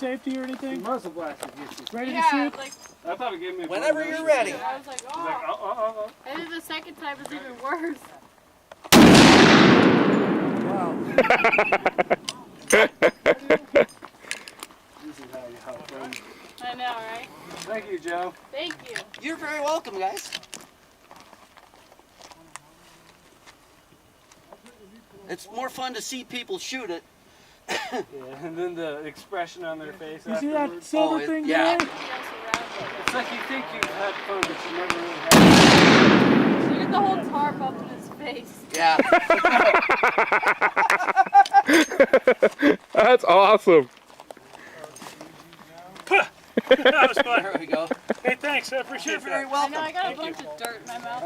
Safety or anything? Muzzle blaster gets you. Ready to shoot? Like, I thought it gave me a Whenever you're ready. I was like, He's like, oh. And then the second time was even worse. Wow. This is how you help them. I know, right? Thank you, Joe. Thank you. You're very welcome, guys. It's more fun to see people shoot it. Yeah, and then the expression on their face You see that afterwards. silver Oh, thing yeah. there? It's like you think you've had fun, but you never really had. So you get the whole tarp up in his face. Yeah. That's awesome. That was fun. There we go. Hey, thanks. I appreciate You're that. very I welcome. know, I got a bunch of dirt in my mouth.